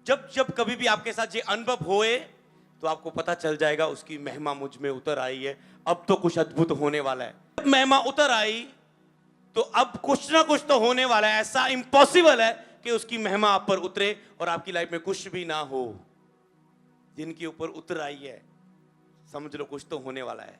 जब जब कभी भी आपके साथ ये अनुभव होए तो आपको पता चल जाएगा उसकी महिमा मुझ में उतर आई है, अब तो कुछ अद्भुत होने वाला है। जब महिमा उतर आई तो अब कुछ ना कुछ तो होने वाला है। ऐसा इम्पॉसिबल है कि उसकी महिमा आप पर उतरे और आपकी लाइफ में कुछ भी ना हो। जिनके ऊपर उतर आई है समझ लो कुछ तो होने वाला है।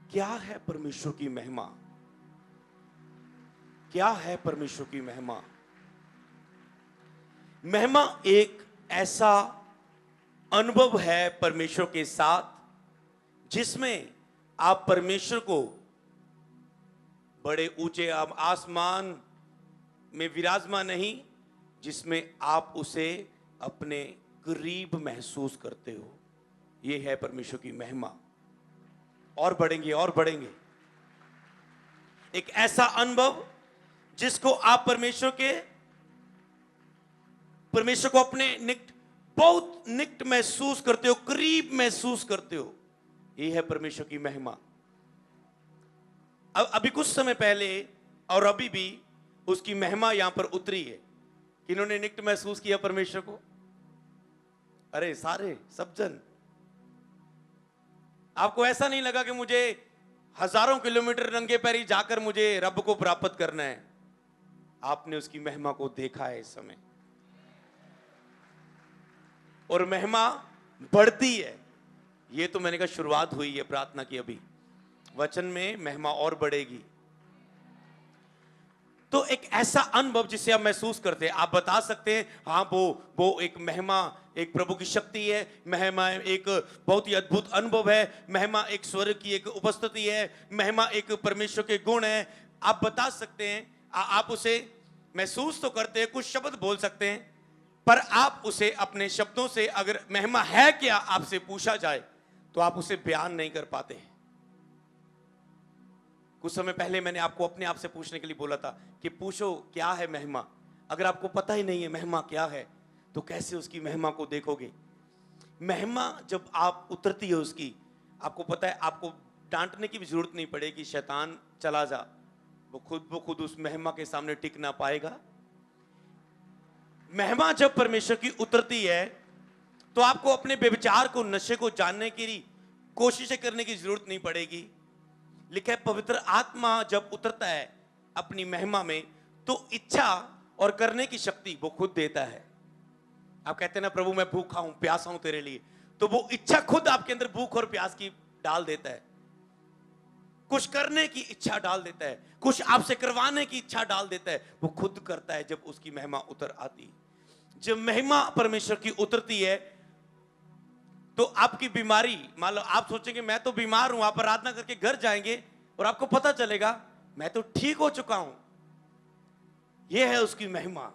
क्या है परमेश्वर की महिमा? क्या है परमेश्वर की महिमा? महिमा एक ऐसा अनुभव है परमेश्वर के साथ जिसमें आप परमेश्वर को बड़े ऊंचे आसमान में विराजमान नहीं, जिसमें आप उसे अपने करीब महसूस करते हो। यह है परमेश्वर की महिमा। और बढ़ेंगे और बढ़ेंगे। एक ऐसा अनुभव जिसको आप परमेश्वर को अपने निकट, बहुत निकट महसूस करते हो, करीब महसूस करते हो। यह है परमेश्वर की महिमा। अब अभी कुछ समय पहले और अभी भी उसकी महिमा यहां पर उतरी है। किन्होंने निकट महसूस किया परमेश्वर को? अरे सारे सब जन। आपको ऐसा नहीं लगा कि मुझे हजारों किलोमीटर नंगे पैरी जाकर मुझे रब को प्राप्त करना है? आपने उसकी महिमा को देखा है इस समय, और महिमा बढ़ती है। ये तो मैंने कहा शुरुआत हुई है प्रार्थना की, अभी वचन में महिमा और बढ़ेगी। तो एक ऐसा अनुभव जिसे आप महसूस करते हैं, आप बता सकते हैं हाँ वो एक महिमा, एक प्रभु की शक्ति है। महिमा एक बहुत ही अद्भुत अनुभव है। महिमा एक स्वर्ग की एक उपस्थिति है। महिमा एक परमेश्वर के गुण है। आप बता सकते हैं, आप उसे महसूस तो करते हैं, कुछ शब्द बोल सकते हैं, पर आप उसे अपने शब्दों से, अगर महिमा है क्या आपसे पूछा जाए तो आप उसे बयान नहीं कर पाते हैं। कुछ समय पहले मैंने आपको अपने आप से पूछने के लिए बोला था कि पूछो क्या है महिमा। अगर आपको पता ही नहीं है महिमा क्या है तो कैसे उसकी महिमा को देखोगे? महिमा जब आप उतरती है उसकी, आपको पता है, आपको डांटने की भी जरूरत नहीं पड़ेगी। शैतान चला जा, वो खुद उस महिमा के सामने टिक ना पाएगा। महिमा जब परमेश्वर की उतरती है तो आपको अपने व्यभिचार को, नशे को जानने की कोशिशें करने की जरूरत नहीं पड़ेगी। लिखा है पवित्र आत्मा जब उतरता है अपनी महिमा में तो इच्छा और करने की शक्ति वो खुद देता है। आप कहते हैं ना प्रभु मैं भूखा हूं, प्यासा हूं तेरे लिए, तो वो इच्छा खुद आपके अंदर भूख और प्यास की डाल देता है। कुछ करने की इच्छा डाल देता है, कुछ आपसे करवाने की इच्छा डाल देता है। वो खुद करता है जब उसकी महिमा उतर आती। जब महिमा परमेश्वर की उतरती है तो आपकी बीमारी, मान लो आप सोचेंगे मैं तो बीमार हूं, आप आराधना करके घर जाएंगे और आपको पता चलेगा मैं तो ठीक हो चुका हूं। यह है उसकी महिमा।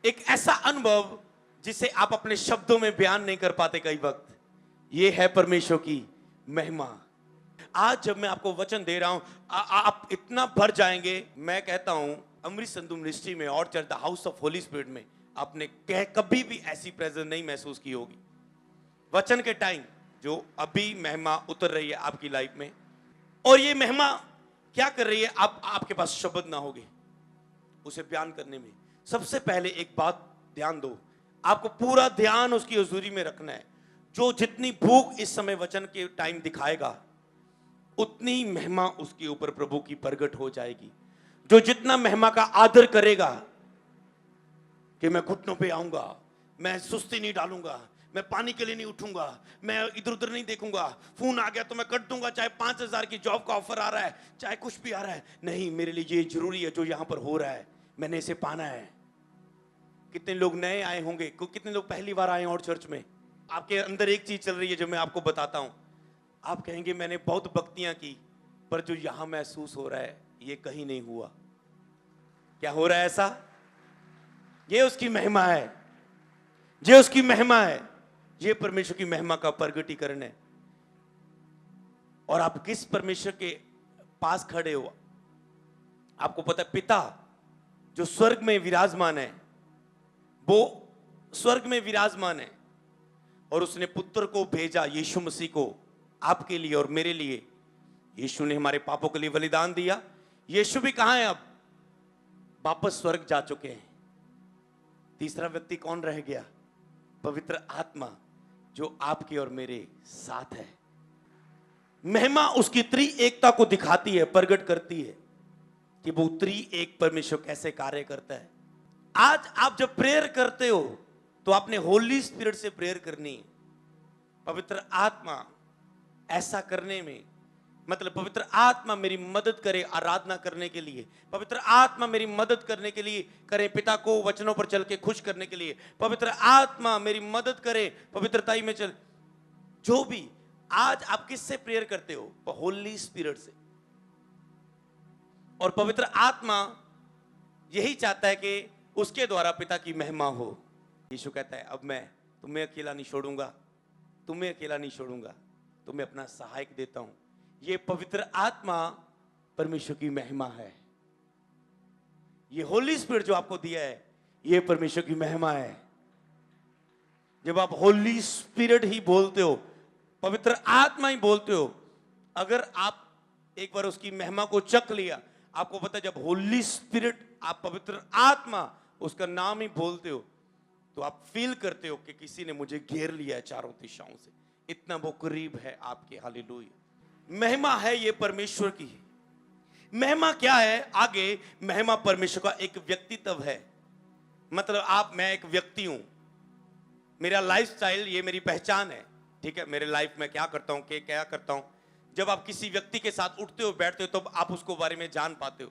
एक ऐसा अनुभव जिसे आप अपने शब्दों में बयान नहीं कर पाते कई वक्त। यह है परमेश्वर की महिमा। आज जब मैं आपको वचन दे रहा हूं आप इतना भर जाएंगे। मैं कहता हूं अमृत संधू मिनिस्ट्री में और church the house of Holi spirit में आपने कभी भी ऐसी प्रेजेंस नहीं महसूस की होगी। वचन के टाइम जो अभी महिमा उतर रही है आपकी लाइफ में, और ये महिमा क्या कर रही है, आपके पास शब्द ना होगे उसे बयान करने में। सबसे पहले एक बात ध्यान दो, आपको पूरा ध्यान उसकी हुजूरी में रखना है। जो जितनी भूख इस समय वचन के टाइम दिखाएगा उतनी महिमा उसके ऊपर प्रभु की प्रगट हो जाएगी। जो जितना महिमा का आदर करेगा कि मैं घुटनों पे आऊंगा, मैं सुस्ती नहीं डालूंगा, मैं पानी के लिए नहीं उठूंगा, मैं इधर उधर नहीं देखूंगा, फोन आ गया तो मैं कट दूंगा, चाहे 5,000 की जॉब का ऑफर आ रहा है, चाहे कुछ भी आ रहा है, नहीं मेरे लिए ये जरूरी है जो यहां पर हो रहा है, मैंने इसे पाना है। कितने लोग नए आए होंगे, कितने लोग पहली बार आए और चर्च में, आपके अंदर एक चीज चल रही है जो मैं आपको बताता हूं। आप कहेंगे मैंने बहुत भक्तियां की पर जो यहां महसूस हो रहा है ये कहीं नहीं हुआ। क्या हो रहा है ऐसा? ये उसकी महिमा है, ये उसकी महिमा है, ये परमेश्वर की महिमा का प्रगटीकरण है। और आप किस परमेश्वर के पास खड़े हो, आपको पता है पिता जो स्वर्ग में विराजमान है, वो स्वर्ग में विराजमान है और उसने पुत्र को भेजा, यीशु मसीह को, आपके लिए और मेरे लिए। यीशु ने हमारे पापों के लिए बलिदान दिया। यीशु भी कहां है अब? वापस स्वर्ग जा चुके हैं। तीसरा व्यक्ति कौन रह गया? पवित्र आत्मा, जो आपके और मेरे साथ है। महिमा उसकी त्रिएकता को दिखाती है, प्रकट करती है कि वो त्रिएक परमेश्वर कैसे कार्य करता है। आज आप जब प्रेयर करते हो तो आपने होली स्पिरिट से प्रेयर करनी है। पवित्र आत्मा ऐसा करने में, मतलब पवित्र आत्मा मेरी मदद करे आराधना करने के लिए, पवित्र आत्मा मेरी मदद करने के लिए करे पिता को वचनों पर चल के खुश करने के लिए, पवित्र आत्मा मेरी मदद करे पवित्रताई में चल। जो भी आज आप किससे प्रेयर करते हो? होली स्पिरिट से। और पवित्र आत्मा यही चाहता है कि उसके द्वारा पिता की महिमा हो। यीशु कहता है अब मैं तुम्हें अकेला नहीं छोड़ूंगा, तुम्हें अकेला नहीं छोड़ूंगा, तुम्हें अपना सहायक देता हूं। ये पवित्र आत्मा परमेश्वर की महिमा है। ये होली स्पिरिट जो आपको दिया है, ये परमेश्वर की महिमा है। जब आप होली स्पिरिट ही बोलते हो, पवित्र आत्मा ही बोलते हो, अगर आप एक बार उसकी महिमा को चख लिया, आपको पता है जब होली स्पिरिट, आप पवित्र आत्मा, उसका नाम ही बोलते हो, तो आप फील करते हो कि किसी ने मुझे घेर लिया है चारों दिशाओं से, इतना वो करीब है आपके। हालेलुया। महिमा है ये परमेश्वर की। महिमा क्या है? आगे महिमा परमेश्वर का एक व्यक्तित्व है। मतलब मैं एक व्यक्ति हूं, मेरा लाइफस्टाइल, ये मेरी पहचान है। ठीक है, मेरे लाइफ में क्या करता हूं, क्या करता हूं। जब आप किसी व्यक्ति के साथ उठते हो, बैठते हो, तब आप उसको बारे में जान पाते हो।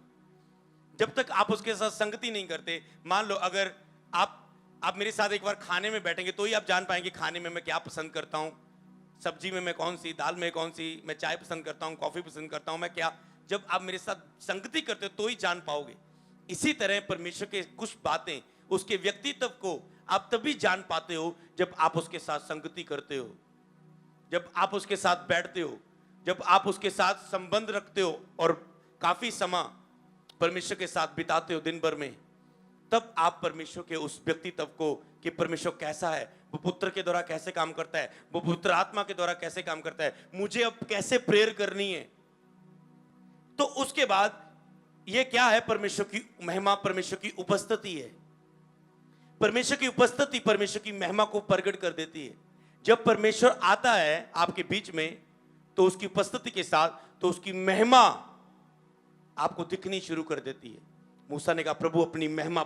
जब तक आप उसके साथ संगति नहीं करते, मान लो अगर आप मेरे साथ एक बार खाने में बैठेंगे तो ही आप जान पाएंगे खाने में मैं क्या पसंद करता हूं, सब्जी में मैं कौन सी, दाल में कौन सी, मैं चाय पसंद करता हूं, कॉफी पसंद करता हूं, मैं क्या। जब आप मेरे साथ संगति करते हो तो ही जान पाओगे। इसी तरह परमेश्वर के कुछ बातें, उसके व्यक्तित्व को आप तभी जान पाते हो जब आप उसके साथ संगति करते हो, जब आप उसके साथ बैठते हो, जब आप उसके साथ संबंध रखते हो और काफी समय परमेश्वर के साथ बिताते हो दिन भर में, तब आप परमेश्वर के उस व्यक्तित्व को, कि परमेश्वर कैसा है, वो पुत्र के द्वारा कैसे काम करता है, वो पुत्र आत्मा के द्वारा कैसे काम करता है, मुझे अब कैसे प्रेयर करनी है। तो उसके बाद ये क्या है? परमेश्वर की महिमा, परमेश्वर की उपस्थिति है। परमेश्वर की उपस्थिति परमेश्वर की महिमा को प्रकट कर देती है। जब परमेश्वर आता है आपके बीच में, तो उसकी उपस्थिति के साथ तो उसकी महिमा आपको दिखनी शुरू कर देती है। मूसा ने कहा प्रभु अपनी महिमा,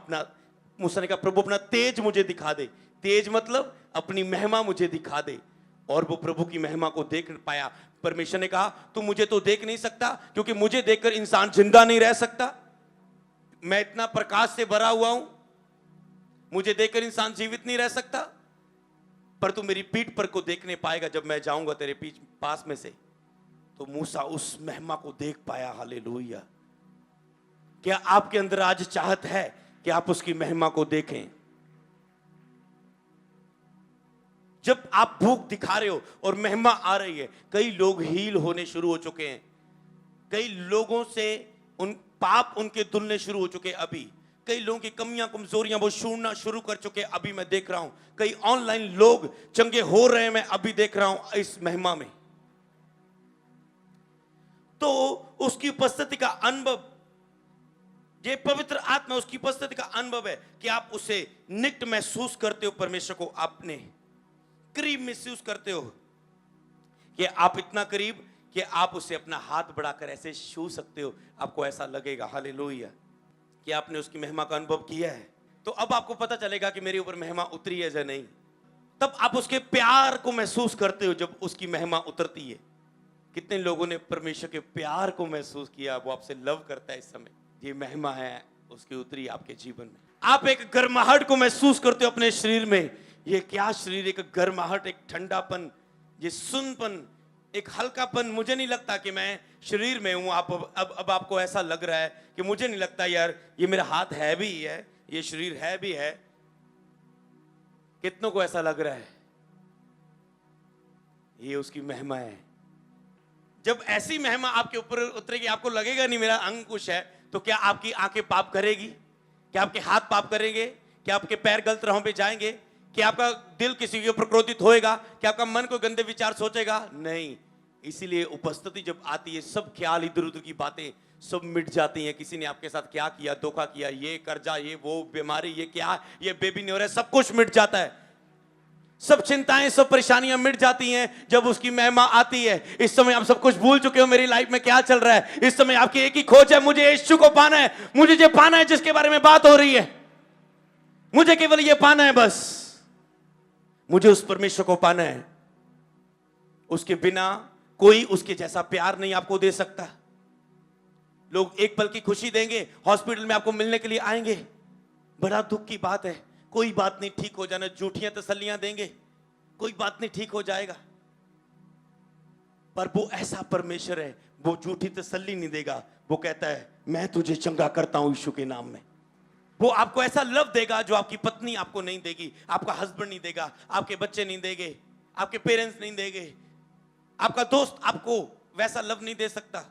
मूसा ने कहा प्रभु अपना तेज मुझे दिखा दे। तेज मतलब अपनी महिमा मुझे दिखा दे। और वो प्रभु की महिमा को देख पाया। परमेश्वर ने कहा तू मुझे तो देख नहीं सकता, क्योंकि मुझे देखकर इंसान जिंदा नहीं रह सकता। मैं इतना प्रकाश से भरा हुआ हूं, मुझे देखकर इंसान जीवित नहीं रह सकता। पर तू मेरी पीठ पर को देखने पाएगा जब मैं जाऊंगा तेरे पीठ पास में से। तो मूसा उस महिमा को देख पाया। हालेलुया। क्या आपके अंदर आज चाहत है कि आप उसकी महिमा को देखें? जब आप भूख दिखा रहे हो और महिमा आ रही है, कई लोग हील होने शुरू हो चुके हैं। कई लोगों से उन पाप उनके धुलने शुरू हो चुके हैं। अभी कई लोगों की कमियां कमजोरियां वो छूटना शुरू कर चुके हैं। अभी मैं देख रहा हूं कई ऑनलाइन लोग चंगे हो रहे हैं, मैं अभी देख रहा हूं इस महिमा में। तो उसकी उपस्थिति का अनुभव, ये पवित्र आत्मा उसकी उपस्थिति का अनुभव है कि आप उसे निकट महसूस करते हो। परमेश्वर को आपने करीब महसूस करते हो कि आप इतना करीब कि आप उसे अपना हाथ बढ़ाकर ऐसे छू सकते हो। आपको ऐसा लगेगा हालेलुया कि आपने उसकी महिमा का अनुभव किया है। तो अब आपको पता चलेगा कि मेरे ऊपर महिमा उतरी है या नहीं। तब आप उसके प्यार को महसूस करते हो जब उसकी महिमा उतरती है। कितने लोगों ने परमेश्वर के प्यार को महसूस किया? वो आपसे लव करता है इस समय। ये महिमा है उसकी उतरी आपके जीवन में। आप एक गर्माहट को महसूस करते हो अपने शरीर में। ये क्या शरीर, एक गर्माहट, एक ठंडापन, ये सुनपन, एक हल्कापन। मुझे नहीं लगता कि मैं शरीर में हूं। आप अब आपको ऐसा लग रहा है कि मुझे नहीं लगता यार ये मेरा हाथ है भी है, ये शरीर है भी है। कितनों को ऐसा लग रहा है? ये उसकी महिमा है। जब ऐसी महिमा आपके ऊपर उतरेगी, आपको लगेगा नहीं मेरा अंकुश है, तो क्या आपकी आंखें पाप करेगी? क्या आपके हाथ पाप करेंगे? क्या आपके पैर गलत राहों पे जाएंगे? क्या आपका दिल किसी के ऊपर क्रोधित होएगा? क्या आपका मन को गंदे विचार सोचेगा? नहीं। इसीलिए उपस्थिति जब आती है, सब ख्याल, इधर उधर की बातें सब मिट जाती हैं। किसी ने आपके साथ क्या किया, धोखा किया, ये कर्जा, ये वो बीमारी, ये क्या, ये बेबी नहीं हो रहा है, सब कुछ मिट जाता है। सब चिंताएं, सब परेशानियां मिट जाती हैं जब उसकी महिमा आती है। इस समय आप सब कुछ भूल चुके हो, मेरी लाइफ में क्या चल रहा है। इस समय आपकी एक ही खोज है, मुझे यीशु को पाना है, मुझे जो पाना है जिसके बारे में बात हो रही है, मुझे केवल ये पाना है बस। मुझे उस परमेश्वर को पाना है। उसके बिना कोई उसके जैसा प्यार नहीं आपको दे सकता। लोग एक पल की खुशी देंगे, हॉस्पिटल में आपको मिलने के लिए आएंगे, बड़ा दुख की बात है, कोई बात नहीं, ठीक हो जाना, झूठियां तसल्लियां देंगे, कोई बात नहीं, ठीक हो जाएगा। पर वो ऐसा परमेश्वर है, वो झूठी तसल्ली नहीं देगा। वो कहता है मैं तुझे चंगा करता हूं यीशु के नाम में। वो आपको ऐसा लव देगा जो आपकी पत्नी आपको नहीं देगी, आपका हस्बैंड नहीं देगा, आपके बच्चे नहीं देंगे, आपके पेरेंट्स नहीं देंगे, आपका दोस्त आपको वैसा लव नहीं दे सकता।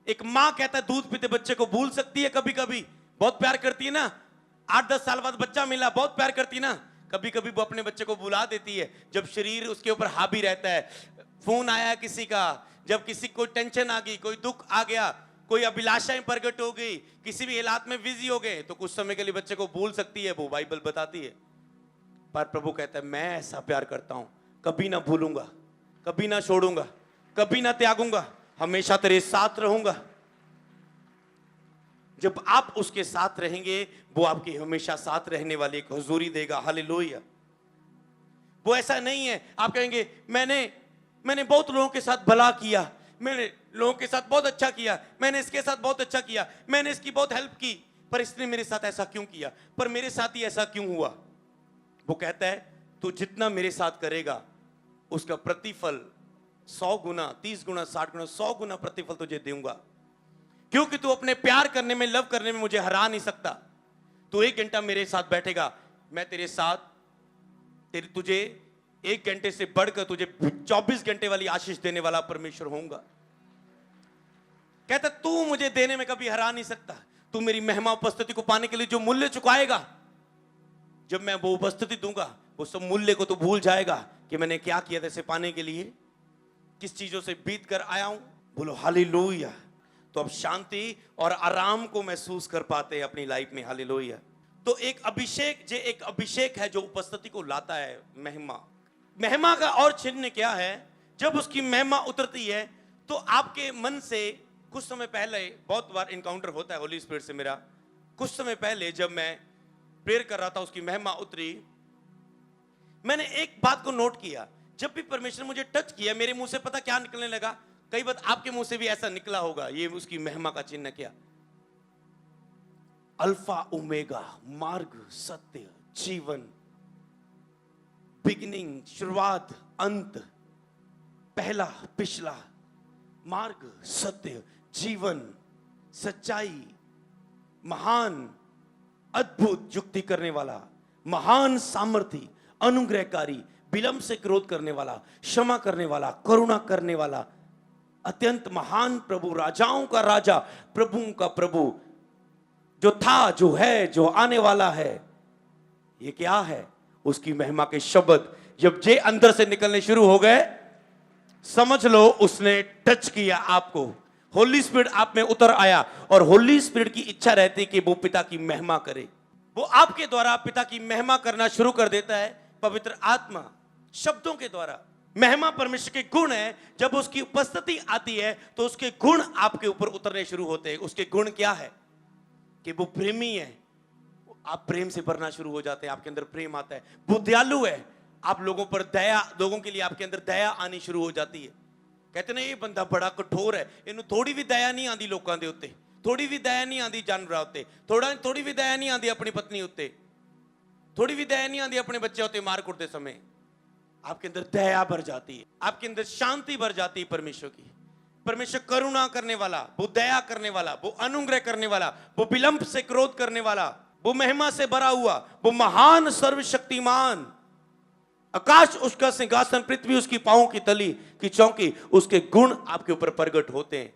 एक मां कहता है दूध पीते बच्चे को भूल सकती है, कभी कभी बहुत प्यार करती है ना, 8-10 साल बाद बच्चा मिला, बहुत प्यार करती है ना, कभी कभी वो अपने बच्चे को भुला देती है जब शरीर उसके ऊपर हावी रहता है। फोन आया किसी का, जब किसी को टेंशन आ गई, कोई दुख आ गया, कोई अभिलाषाएं प्रकट हो गई, किसी भी हालात में बिजी हो गए, तो कुछ समय के लिए बच्चे को भूल सकती है, वो बाइबल बताती है। पर प्रभु कहता है मैं ऐसा प्यार करता हूं, कभी ना भूलूंगा, कभी ना छोड़ूंगा, कभी ना त्यागूंगा, हमेशा तेरे साथ रहूंगा। जब आप उसके साथ रहेंगे, वो आपकी हमेशा साथ रहने वाली एक हुजूरी देगा। हालेलुया। वो ऐसा नहीं है आप कहेंगे मैंने बहुत लोगों के साथ भला किया, मैंने लोगों के साथ बहुत अच्छा किया, मैंने इसके साथ बहुत अच्छा किया, मैंने इसकी बहुत हेल्प की, पर इसने मेरे साथ ऐसा क्यों किया, पर मेरे साथ ही ऐसा क्यों हुआ। वो कहता है तू जितना मेरे साथ करेगा उसका प्रतिफल 100 गुना, 30 गुना, 60 गुना, 100 गुना प्रतिफल तुझे दूंगा, क्योंकि तू अपने प्यार करने में, लव करने में मुझे हरा नहीं सकता। तू 1 घंटा मेरे साथ बैठेगा, मैं तेरे साथ तुझे 1 घंटे से बढ़कर तुझे 24 घंटे वाली आशीष देने वाला परमेश्वर होऊंगा। कहता तू मुझे देने में कभी हरा नहीं सकता। तू मेरी महिमा उपस्थिति को पाने के लिए जो मूल्य चुकाएगा, जब मैं वो उपस्थिति दूंगा, वो सब मूल्य को तू भूल जाएगा कि मैंने क्या किया था इसे पाने के लिए, किस चीजों से बीत कर आया हूं। बोलो हालेलुया। तो अब शांति और आराम को महसूस कर पाते हैं अपनी लाइफ में। हालेलुया। तो एक अभिषेक है जो उपस्थिति को लाता है। महिमा का और चिन्ह क्या है? जब उसकी महिमा उतरती है तो आपके मन से, कुछ समय पहले, बहुत बार इनकाउंटर होता है होली स्पिरिट से मेरा, कुछ समय पहले जब मैं प्रेयर कर रहा था, उसकी महिमा उतरी, मैंने एक बात को नोट किया, जब भी परमेश्वर मुझे टच किया, मेरे मुंह से पता क्या निकलने लगा, कई बार आपके मुंह से भी ऐसा निकला होगा, ये उसकी महिमा का चिन्ह क्या? अल्फा ओमेगा, मार्ग, सत्य, जीवन, बिगिनिंग, शुरुआत, अंत, पहला, पिछला, मार्ग, सत्य, जीवन, सच्चाई, महान, अद्भुत, युक्ति करने वाला, महान सामर्थी, अनुग्रहकारी, विलंब से क्रोध करने वाला, क्षमा करने वाला, करुणा करने वाला, अत्यंत महान प्रभु, राजाओं का राजा, प्रभुओं का प्रभु, जो था, जो है, जो आने वाला है। ये क्या है? उसकी महिमा के शब्द जब जे अंदर से निकलने शुरू हो गए, समझ लो उसने टच किया आपको, होली स्पिरिट आप में उतर आया, और होली स्पिरिट की इच्छा रहती कि वो पिता की महिमा करे। वो आपके द्वारा पिता की महिमा करना शुरू कर देता है। पवित्र आत्मा शब्दों के द्वारा, महिमा परमेश्वर के गुण है, जब उसकी उपस्थिति आती है तो उसके गुण आपके ऊपर उतरने शुरू होते हैं। उसके गुण क्या है? कि वो प्रेमी है, आप प्रेम से भरना शुरू हो जाते हैं, आपके अंदर प्रेम आता है। वो दयालु है, आप लोगों पर दया, लोगों के लिए आपके अंदर दया आनी शुरू हो जाती है। कहते ना ये बंदा बड़ा कठोर है, इन्हों थोड़ी भी दया नहीं आती लोगों के उत्ते, थोड़ी भी दया नहीं आती जानवर उत्ते, थोड़ी भी दया नहीं आती अपनी पत्नी उत्ते, थोड़ी भी दया नहीं आती अपने बच्चे उत्ते मार कुटते समय। आपके अंदर दया भर जाती है, आपके अंदर शांति भर जाती है परमेश्वर की। परमेश्वर करुणा करने वाला, वो दया करने वाला, वो अनुग्रह करने वाला, वो विलंब से क्रोध करने वाला, वो महिमा से भरा हुआ, वो महान सर्वशक्तिमान, आकाश उसका सिंहासन, पृथ्वी उसकी पांवों की तली की चौकी। उसके गुण आपके ऊपर प्रकट होते हैं।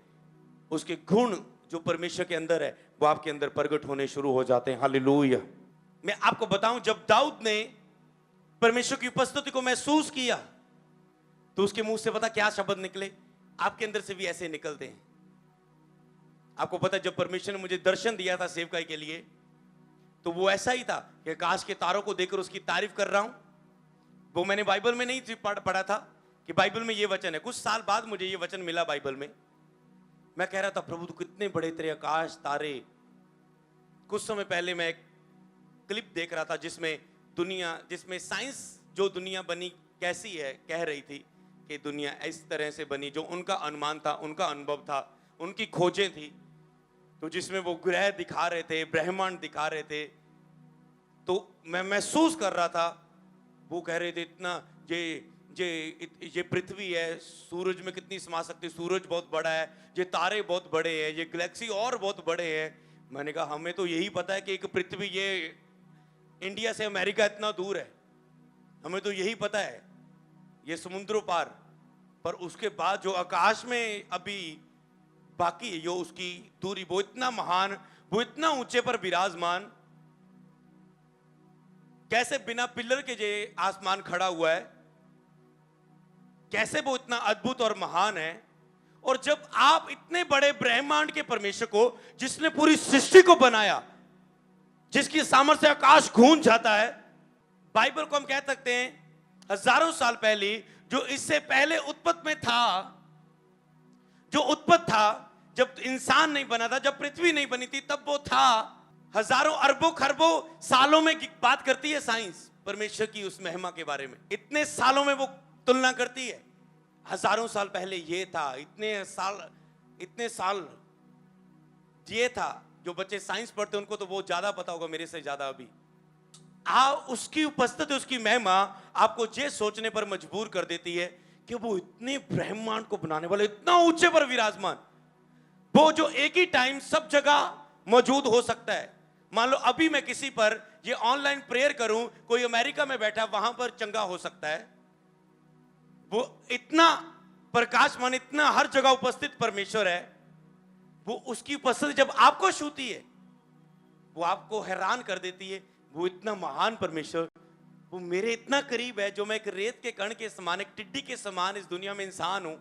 उसके गुण जो परमेश्वर के अंदर है वो आपके अंदर प्रकट होने शुरू हो जाते हैं। हालेलुया। मैं आपको बताऊं, जब दाऊद ने परमेश्वर की उपस्थिति को महसूस किया तो उसके मुंह से पता क्या शब्द निकले? आपके अंदर से भी ऐसे निकलते हैं। आपको पता है, जब परमेश्वर ने मुझे दर्शन दिया था सेवकाई के लिए, तो वो ऐसा ही था कि आकाश के तारों को देखकर उसकी तारीफ कर रहा हूं। वो मैंने बाइबल में नहीं पढ़ा था कि बाइबल में ये वचन है। कुछ साल बाद मुझे ये वचन मिला बाइबल में। मैं कह रहा था, प्रभु तू कितने बड़े तेरे आकाश तारे। कुछ समय पहले मैं एक क्लिप देख रहा था जिसमें साइंस जो दुनिया बनी कैसी है कह रही थी कि दुनिया इस तरह से बनी, जो उनका अनुमान था, उनका अनुभव था, उनकी खोजें थी। तो जिसमें वो ग्रह दिखा रहे थे, ब्रह्मांड दिखा रहे थे, तो मैं महसूस कर रहा था। वो कह रहे थे इतना ये पृथ्वी है, सूरज में कितनी समा सकती, सूरज बहुत बड़ा है, ये तारे बहुत बड़े हैं, ये गैलेक्सी और बहुत बड़े हैं। मैंने कहा हमें तो यही पता है कि एक पृथ्वी, ये इंडिया से अमेरिका इतना दूर है, हमें तो यही पता है, ये समुद्रों पार। पर उसके बाद जो आकाश में अभी बाकी है, जो उसकी दूरी, वो इतना महान, वो इतना ऊंचे पर विराजमान, कैसे बिना पिलर के जे आसमान खड़ा हुआ है, कैसे वो इतना अद्भुत और महान है। और जब आप इतने बड़े ब्रह्मांड के परमेश्वर को, जिसने पूरी सृष्टि को बनाया, जिसकी सामर्थ्य से आकाश गूंज जाता है, बाइबल को हम कह सकते हैं हजारों साल पहले, जो इससे पहले उत्पत्ति में था, जो उत्पत्ति था जब इंसान नहीं बना था, जब पृथ्वी नहीं बनी थी, तब वो था। हजारों अरबों खरबों सालों में बात करती है साइंस परमेश्वर की उस महिमा के बारे में, इतने सालों में वो तुलना करती है। हजारों साल पहले ये था, इतने साल ये था। जो बच्चे साइंस पढ़ते हैं उनको तो वो ज्यादा पता होगा मेरे से ज्यादा। अभी उसकी उपस्थिति, उसकी महिमा आपको ये सोचने पर मजबूर कर देती है कि वो इतने ब्रह्मांड को बनाने वाले, इतना ऊंचे पर विराजमान, वो जो एक ही टाइम सब जगह मौजूद हो सकता है। मान लो अभी मैं किसी पर ये ऑनलाइन प्रेयर करूं, कोई अमेरिका में बैठा वहां पर चंगा हो सकता है। वो इतना प्रकाशमान, इतना हर जगह उपस्थित परमेश्वर है। वो उसकी उपस्थिति जब आपको छूती है, वो आपको हैरान कर देती है। वो इतना महान परमेश्वर, वो मेरे इतना करीब है, जो मैं एक रेत के कण के समान, एक टिड्डी के समान इस दुनिया में इंसान हूं,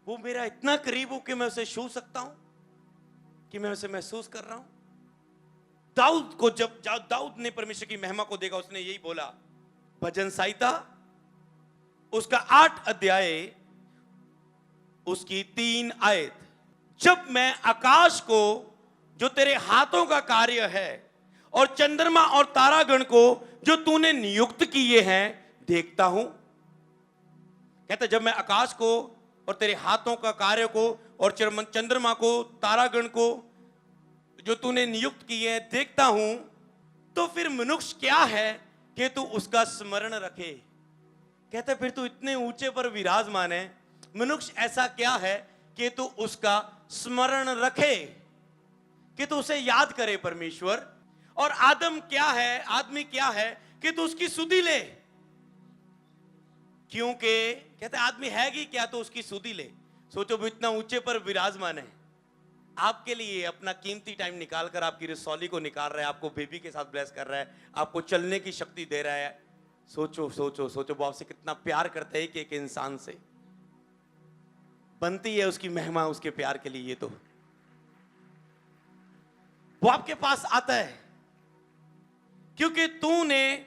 वो मेरा इतना करीब हो कि मैं उसे छू सकता हूं, कि मैं उसे महसूस कर रहा हूं। दाऊद को जब दाऊद ने परमेश्वर की महिमा को देखा, उसने यही बोला, भजन संहिता उसका 8 अध्याय उसकी 3 आयत, जब मैं आकाश को जो तेरे हाथों का कार्य है और चंद्रमा और तारागण को जो तूने नियुक्त किए हैं देखता हूं। कहता जब मैं आकाश को और तेरे हाथों का कार्य को और चंद्रमा को, तारागण को जो तूने नियुक्त किए हैं देखता हूं, तो फिर मनुष्य क्या है कि तू उसका स्मरण रखे। कहता फिर तू इतने ऊंचे पर विराजमान है, मनुष्य ऐसा क्या है कि तू उसका स्मरण रखे, कि तू उसे याद करे परमेश्वर। और आदमी क्या है कि तू उसकी सुधि ले, क्योंकि कहते आदमी है कि क्या तो उसकी सुधि ले। सोचो वो इतना ऊंचे पर विराजमान है, आपके लिए अपना कीमती टाइम निकाल कर आपकी रसौली को निकाल रहा है, आपको बेबी के साथ ब्लेस कर रहा है, आपको चलने की शक्ति दे रहा है। सोचो सोचो सोचो वो आपसे कितना प्यार करता है, एक इंसान से बनती है उसकी महिमा उसके प्यार के लिए। ये तो वो आपके पास आता है क्योंकि तूने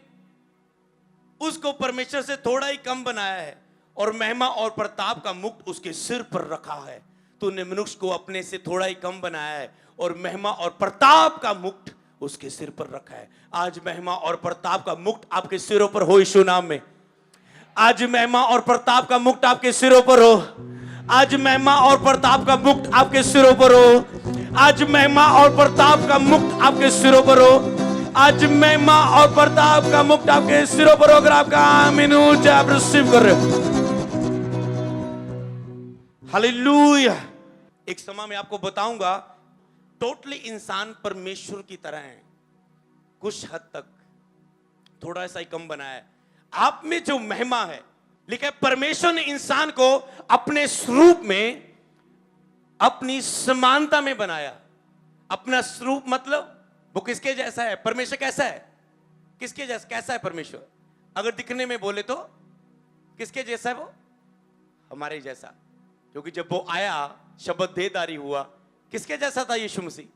उसको परमेश्वर से थोड़ा ही कम बनाया है और महिमा और प्रताप का मुकुट उसके सिर पर रखा है। तूने मनुष्य को अपने से थोड़ा ही कम बनाया है और महिमा और प्रताप का मुकुट उसके सिर पर रखा है। आज महिमा और प्रताप का मुकुट आपके सिरों पर हो यीशु नाम में। आज महिमा और प्रताप का मुकुट आपके सिरों पर हो। आज महिमा और प्रताप का मुकुट आपके सिरों पर हो। आज महिमा और प्रताप का मुकुट आपके सिरों पर हो। आज महिमा और प्रताप का मुकुट आपके सिरों पर हो। अगर आपका आमीन आप रिसीव कर रहे हो, हालेलुया। एक समय में आपको बताऊंगा, टोटली इंसान परमेश्वर की तरह है, कुछ हद तक थोड़ा सा ही कम बनाया है। आप में जो महिमा है, लिखा है परमेश्वर ने इंसान को अपने स्वरूप में, अपनी समानता में बनाया। अपना स्वरूप मतलब वो किसके जैसा है? परमेश्वर कैसा है? किसके जैसा? कैसा है परमेश्वर? अगर दिखने में बोले तो किसके जैसा है वो? हमारे जैसा। क्योंकि जब वो आया, शब्द देहधारी हुआ, किसके जैसा था यीशु मसीह?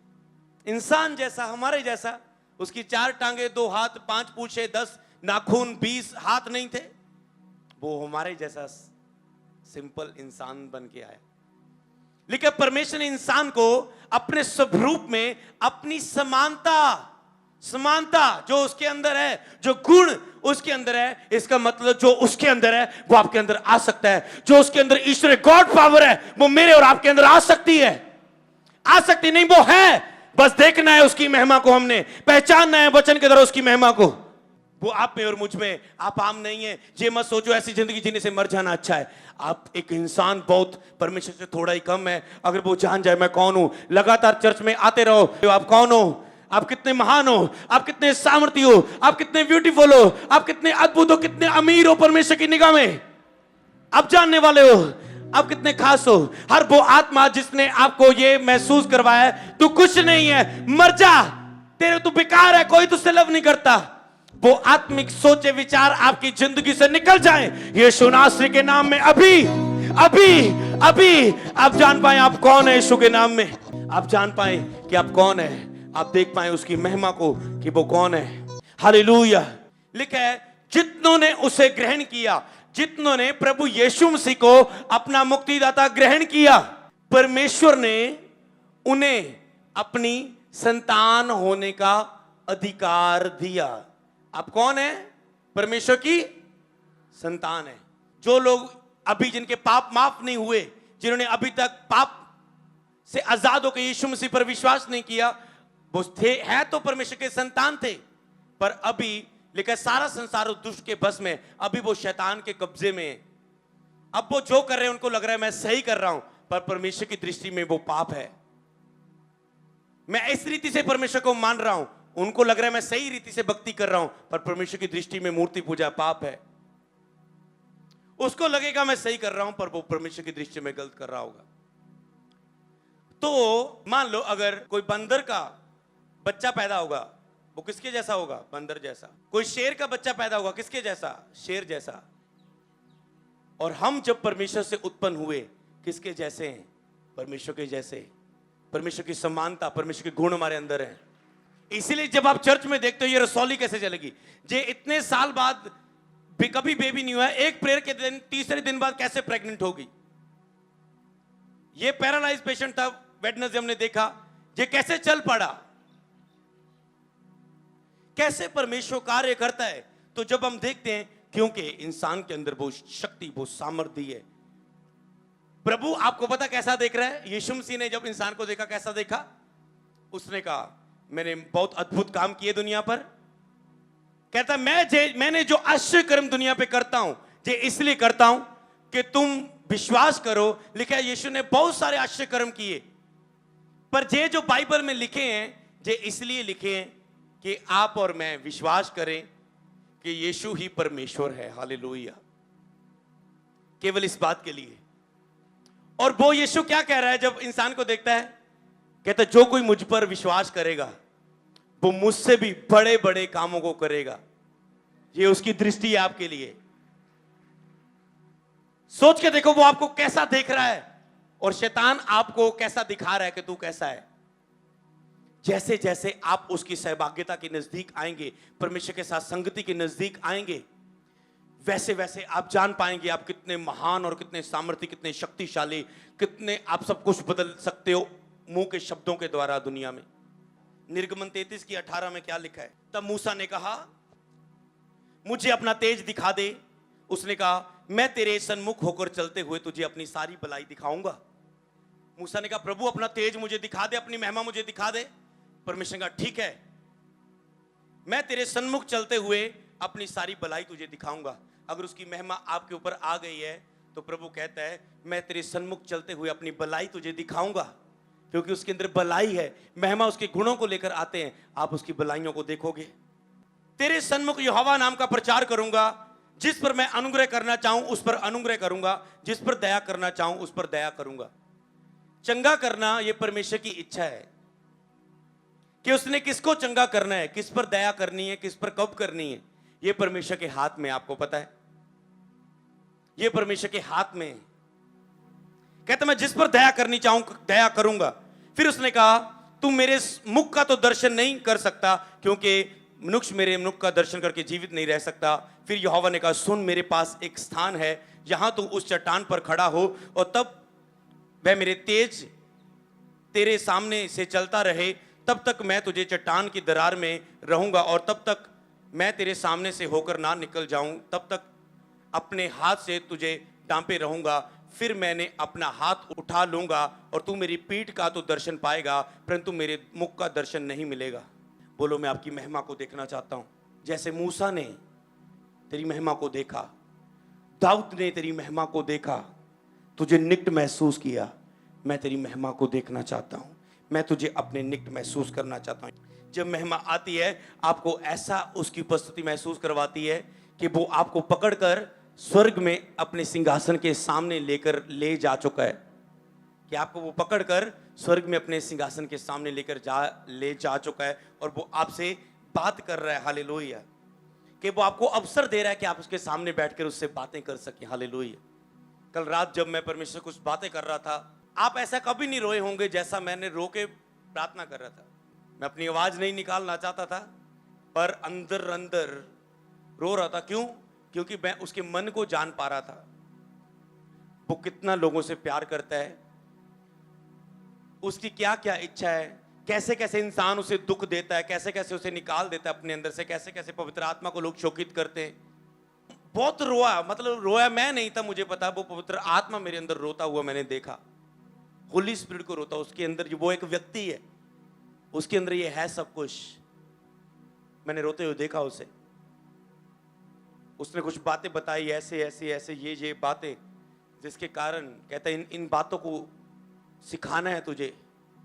इंसान जैसा, हमारे जैसा। उसकी 4 टांगे, 2 हाथ, 5 पूंछे, 10 नाखून, 20 हाथ नहीं थे। वो हमारे जैसा सिंपल इंसान बन के आया। लेकिन परमेश्वर ने इंसान को अपने स्वरूप में, अपनी समानता जो उसके अंदर है, जो गुण उसके अंदर है, इसका मतलब जो उसके अंदर है वो आपके अंदर आ सकता है। जो उसके अंदर ईश्वर गॉड पावर है वो मेरे और आपके अंदर आ सकती है। आ सकती नहीं, वो है, बस देखना है उसकी महिमा को, हमने पहचानना है वचन के द्वारा उसकी महिमा को। वो आप में और मुझ में, आप आम नहीं है। ये मत सोचो ऐसी जिंदगी जीने से मर जाना अच्छा है। आप एक इंसान बहुत परमेश्वर से थोड़ा ही कम है, अगर वो जान जाए मैं कौन हूं, लगातार चर्च में आते रहो, तो आप कौन हो, आप कितने महान हो, आप कितने सामर्थी हो, आप कितने ब्यूटीफुल हो, आप कितने अद्भुत हो, कितने अमीर हो परमेश्वर की निगाह में, आप जानने वाले हो, आप कितने खास हो। हर वो आत्मा जिसने आपको ये महसूस करवाया है तू कुछ नहीं है, मर जा, तेरे तू बेकार है, कोई तुझसे लव नहीं करता, वो आत्मिक सोचे विचार आपकी जिंदगी से निकल जाए यीशु नासरी के नाम में। अभी अभी अभी आप जान पाए आप कौन है। यीशु के नाम में आप जान पाए कि आप कौन है, आप देख पाए उसकी महिमा को कि वो कौन है। हालेलुया। लिखा है जितनों ने उसे ग्रहण किया, जितनों ने प्रभु यीशु मसीह को अपना मुक्तिदाता ग्रहण किया, परमेश्वर ने उन्हें अपनी संतान होने का अधिकार दिया। आप कौन है? परमेश्वर की संतान है। जो लोग अभी जिनके पाप माफ नहीं हुए, जिन्होंने अभी तक पाप से आजाद होकर यीशु मसीह पर विश्वास नहीं किया, वो थे, है तो परमेश्वर के संतान थे, पर अभी लेकिन सारा संसार उस दुष्ट के बस में, अभी वो शैतान के कब्जे में है। अब वो जो कर रहे हैं उनको लग रहा है मैं सही कर रहा हूं, पर परमेश्वर की दृष्टि में वो पाप है। मैं इस रीति से परमेश्वर को मान रहा हूं, उनको लग रहा है मैं सही रीति से भक्ति कर रहा हूं, पर परमेश्वर की दृष्टि में मूर्ति पूजा पाप है। उसको लगेगा मैं सही कर रहा हूं, पर वो परमेश्वर की दृष्टि में गलत कर रहा होगा। तो मान लो अगर कोई बंदर का बच्चा पैदा होगा, वो किसके जैसा होगा? बंदर जैसा। कोई शेर का बच्चा पैदा होगा, किसके जैसा? शेर जैसा। और हम जब परमेश्वर से उत्पन्न हुए, किसके जैसे हैं? परमेश्वर के जैसे। परमेश्वर की समानता, परमेश्वर के गुण हमारे अंदर हैं। इसीलिए जब आप चर्च में देखते हो ये रसौली कैसे चलेगी, जे इतने साल बाद कभी बेबी नहीं हुआ, एक प्रेयर के दिन तीसरे दिन बाद कैसे प्रेग्नेंट होगी? ये पैरालाइज पेशेंट था, वेडनेसडे हमने देखा, ये कैसे चल पड़ा? कैसे परमेश्वर कार्य करता है? तो जब हम देखते हैं, क्योंकि इंसान के अंदर वो शक्ति, वो सामर्थ्य है। प्रभु आपको पता कैसा देख रहा है? यीशु मसीह ने जब इंसान को देखा कैसा देखा? उसने कहा मैंने बहुत अद्भुत काम किए दुनिया पर। कहता मैंने जो आश्चर्य कर्म दुनिया पे करता हूं, ये इसलिए करता हूं कि तुम विश्वास करो। लिखा है यीशु ने बहुत सारे आश्चर्य कर्म किए, पर ये जो बाइबल में लिखे हैं, ये इसलिए लिखे हैं कि आप और मैं विश्वास करें कि यीशु ही परमेश्वर है। हालेलुया। केवल इस बात के लिए। और वो यीशु क्या कह रहा है जब इंसान को देखता है? कहता है जो कोई मुझ पर विश्वास करेगा वो मुझसे भी बड़े बड़े कामों को करेगा। ये उसकी दृष्टि है आपके लिए। सोच के देखो वो आपको कैसा देख रहा है और शैतान आपको कैसा दिखा रहा है कि तू कैसा है। जैसे जैसे आप उसकी सहभागिता के नजदीक आएंगे, परमेश्वर के साथ संगति के नजदीक आएंगे, वैसे वैसे आप जान पाएंगे आप कितने महान और कितने सामर्थ्य, कितने शक्तिशाली, कितने आप सब कुछ बदल सकते हो मुंह के शब्दों के द्वारा दुनिया में। निर्गमन 33:18 में क्या लिखा है? तब मूसा ने कहा मुझे अपना तेज दिखा दे। उसने कहा मैं तेरे सन्मुख होकर चलते हुए तुझे अपनी सारी भलाई दिखाऊंगा। मूसा ने कहा प्रभु अपना तेज मुझे दिखा दे, अपनी महिमा मुझे दिखा दे। परमेश्वर ने कहा ठीक है, मैं तेरे सन्मुख चलते हुए अपनी सारी भलाई तुझे दिखाऊंगा। अगर उसकी महिमा आपके ऊपर आ गई है तो प्रभु कहता है मैं तेरे सन्मुख चलते हुए अपनी भलाई तुझे दिखाऊंगा, क्योंकि उसके अंदर भलाई है। महिमा उसके गुणों को लेकर आते हैं, आप उसकी भलाइयों को देखोगे। तेरे सन्मुख यहोवा नाम का प्रचार करूंगा, जिस पर मैं अनुग्रह करना चाहूं उस पर अनुग्रह करूंगा, जिस पर दया करना चाहूं उस पर दया करूंगा। चंगा करना यह परमेश्वर की इच्छा है कि उसने किसको चंगा करना है, किस पर दया करनी है, किस पर कब करनी है, यह परमेश्वर के हाथ में। आपको पता है यह परमेश्वर के हाथ में है। कहता मैं जिस पर दया करनी चाहूं दया करूंगा। फिर उसने कहा तू मेरे मुख का तो दर्शन नहीं कर सकता, क्योंकि मनुष्य मेरे मुख का दर्शन करके जीवित नहीं रह सकता। फिर यहोवा ने कहा सुन, मेरे पास एक स्थान है, यहां तू उस चट्टान पर खड़ा हो, और तब वह मेरे तेज तेरे सामने से चलता रहे, तब तक मैं तुझे चट्टान की दरार में रहूंगा, और तब तक मैं तेरे सामने से होकर ना निकल जाऊं, तब तक अपने हाथ से तुझे डांपे रहूंगा। फिर मैंने अपना हाथ उठा लूंगा और तू मेरी पीठ का तो दर्शन पाएगा, परंतु मेरे मुख का दर्शन नहीं मिलेगा। बोलो मैं आपकी महिमा को देखना चाहता हूं, जैसे मूसा ने तेरी महिमा को देखा, दाऊद ने तेरी महिमा को देखा, तुझे निकट महसूस किया। मैं तेरी महिमा को देखना चाहता हूं, मैं तुझे अपने निकट महसूस करना चाहता हूं। जब महिमा आती है आपको ऐसा उसकी उपस्थिति महसूस करवाती है कि वो आपको पकड़कर स्वर्ग में अपने सिंहासन के सामने लेकर ले जा चुका है, कि आपको वो पकड़कर स्वर्ग में अपने सिंहासन के सामने लेकर ले जा चुका है, और वो आपसे बात कर रहा है। हालेलुया। कि वो आपको अवसर दे रहा है कि आप उसके सामने बैठकर उससे बातें कर सकें। हालेलुया। कल रात जब मैं परमेश्वर कुछ बातें कर रहा था, आप ऐसा कभी नहीं रोए होंगे जैसा मैंने रो के प्रार्थना कर रहा था। मैं अपनी आवाज नहीं निकालना चाहता था, पर अंदर अंदर रो रहा था। क्यों? क्योंकि मैं उसके मन को जान पा रहा था, वो कितना लोगों से प्यार करता है, उसकी क्या क्या इच्छा है, कैसे कैसे इंसान उसे दुख देता है, कैसे कैसे उसे निकाल देता है अपने अंदर से, कैसे कैसे पवित्र आत्मा को लोग शोकित करते हैं। बहुत रोया, मतलब रोया मैं नहीं था, मुझे पता, वो पवित्र आत्मा मेरे अंदर रोता हुआ मैंने देखा। होली स्पिरिट को रोता, उसके अंदर वो एक व्यक्ति है, उसके अंदर ये है सब कुछ। मैंने रोते हुए देखा उसे। उसने कुछ बातें बताई, ऐसे ऐसे ऐसे ये बातें, जिसके कारण कहता है इन बातों को सिखाना है तुझे।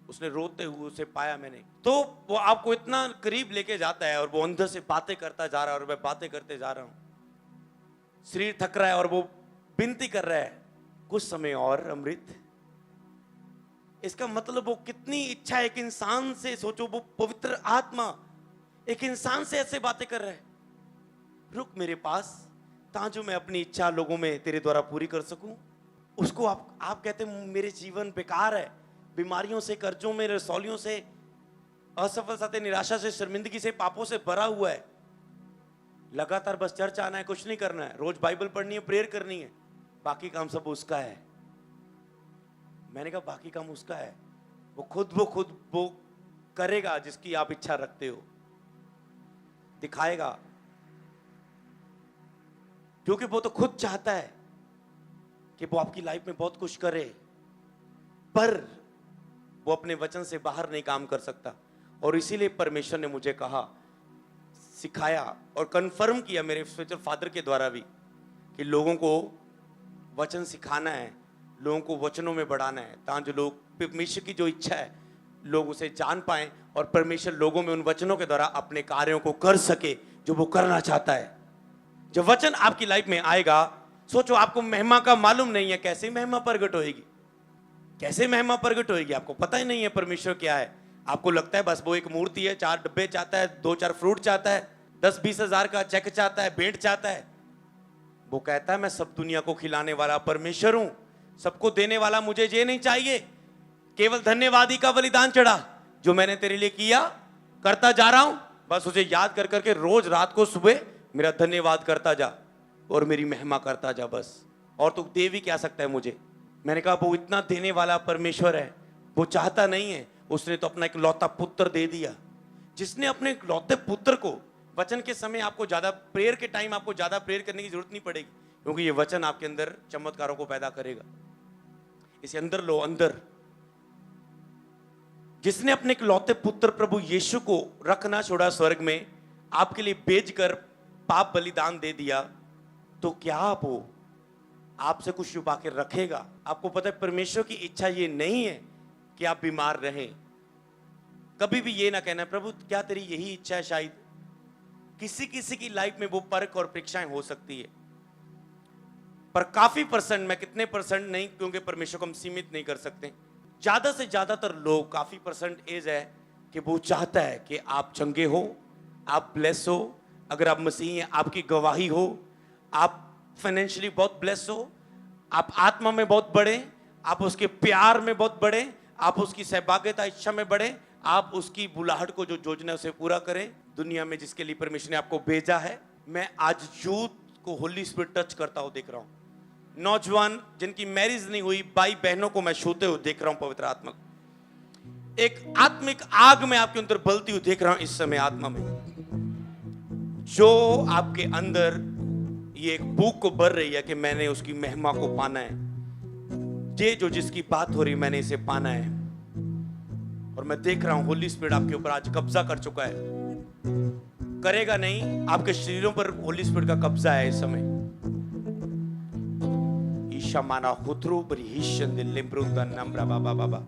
उसने रोते हुए उसे पाया मैंने, तो वो आपको इतना करीब लेके जाता है, और वो अंदर से बातें करता जा रहा है, और मैं बातें करते जा रहा हूं। शरीर थक रहा है और वो विनती कर रहा है कुछ समय और अमृत। इसका मतलब वो कितनी इच्छा है एक इंसान से। सोचो, वो पवित्र आत्मा एक इंसान से ऐसे बातें कर रहा है, रुक मेरे पास ताकि मैं अपनी इच्छा लोगों में तेरे द्वारा पूरी कर सकूं। उसको आप कहते हैं मेरे जीवन बेकार है, बीमारियों से, कर्जों में, रसौलियों से, असफलता से, निराशा से, शर्मिंदगी से, पापों से भरा हुआ है। लगातार बस चर्च आना है, कुछ नहीं करना है, रोज बाइबल पढ़नी है, प्रेयर करनी है, बाकी काम सब उसका है। मैंने कहा बाकी काम उसका है, वो खुद वो करेगा जिसकी आप इच्छा रखते हो, दिखाएगा, क्योंकि वो तो खुद चाहता है कि वो आपकी लाइफ में बहुत कुछ करे, पर वो अपने वचन से बाहर नहीं काम कर सकता। और इसीलिए परमेश्वर ने मुझे कहा, सिखाया और कंफर्म किया मेरे स्पिरिचुअल फादर के द्वारा भी, कि लोगों को वचन सिखाना है, लोगों को वचनों में बढ़ाना है, ताकि लोग परमेश्वर की जो इच्छा है लोग उसे जान पाएं, और परमेश्वर लोगों में उन वचनों के द्वारा अपने कार्यों को कर सके जो वो करना चाहता है। जब वचन आपकी लाइफ में आएगा, सोचो आपको महिमा का मालूम नहीं है, कैसे महिमा प्रकट होएगी, कैसे महिमा प्रकट होएगी, आपको पता ही नहीं है परमेश्वर क्या है। आपको लगता है बस वो एक मूर्ति है, 4 डब्बे चाहता है, 2-4 फ्रूट चाहता है, 10-20 हजार का चेक चाहता है, भेंट चाहता है। वो कहता है मैं सब दुनिया को खिलाने वाला परमेश्वर हूं, सबको देने वाला, मुझे ये नहीं चाहिए, केवल धन्यवादी का बलिदान चढ़ा, जो मैंने तेरे लिए किया करता जा रहा हूं, बस उसे याद कर करके रोज रात को सुबह मेरा धन्यवाद करता जा और मेरी महिमा करता जा बस, और तू दे भी क्या सकता है मुझे। मैंने कहा वो इतना देने वाला परमेश्वर है, वो चाहता नहीं है, उसने तो अपना एक लौता पुत्र दे दिया। जिसने अपने लौते पुत्र को, वचन के समय आपको ज्यादा प्रेयर के टाइम आपको ज्यादा प्रेयर करने की जरूरत नहीं पड़ेगी, क्योंकि ये वचन आपके अंदर चमत्कारों को पैदा करेगा। इसे अंदर लो, अंदर। जिसने अपने लौते पुत्र प्रभु यीशु को रखना छोड़ा स्वर्ग में, आपके लिए बेचकर पाप बलिदान दे दिया, तो क्या आप हो, आपसे कुछ छुपा के रखेगा। आपको पता है परमेश्वर की इच्छा ये नहीं है कि आप बीमार रहें। कभी भी ये ना कहना प्रभु क्या तेरी यही इच्छा है। शायद किसी किसी की लाइफ में वो परख और परीक्षाएं हो सकती है, पर काफी परसेंट, मैं कितने परसेंट नहीं, क्योंकि परमेश्वर को हम सीमित नहीं कर सकते, ज्यादा से ज्यादातर लोग, काफी परसेंट एज है कि वो चाहता है कि आप चंगे हो, आप ब्लेस हो, अगर आप मसीही हैं आपकी गवाही हो, आप फाइनेंशियली बहुत ब्लेस हो, आप आत्मा में बहुत बढ़े, आप उसके प्यार में बहुत बढ़े, आप उसकी सहभागिता इच्छा में बढ़े, आप उसकी बुलाहट को जो योजना है उसे पूरा करें दुनिया में जिसके लिए परमेश्वर ने आपको भेजा है। मैं आज यूथ को होली स्पिरिट टच करता हुआ देख रहा हूं, नौजवान जिनकी मैरिज नहीं हुई, भाई बहनों को मैं छूते हुए देख रहा हूं पवित्र आत्मा, एक आत्मिक आग में आपके अंदर बलती हुई देख रहा हूं इस समय आत्मा में, जो आपके अंदर ये एक भूख को भर रही है कि मैंने उसकी महिमा को पाना है, ये जो जिसकी बात हो रही है मैंने इसे पाना है। और मैं देख रहा हूं होली स्पिरिट आपके ऊपर आज कब्जा कर चुका है, करेगा नहीं, आपके शरीरों पर होली स्पिरिट का कब्जा है इस समय। ईशा माना हुत्रू बरिहिशन दिल लिम्ब्रुंदा नम्रा बाबा बाबा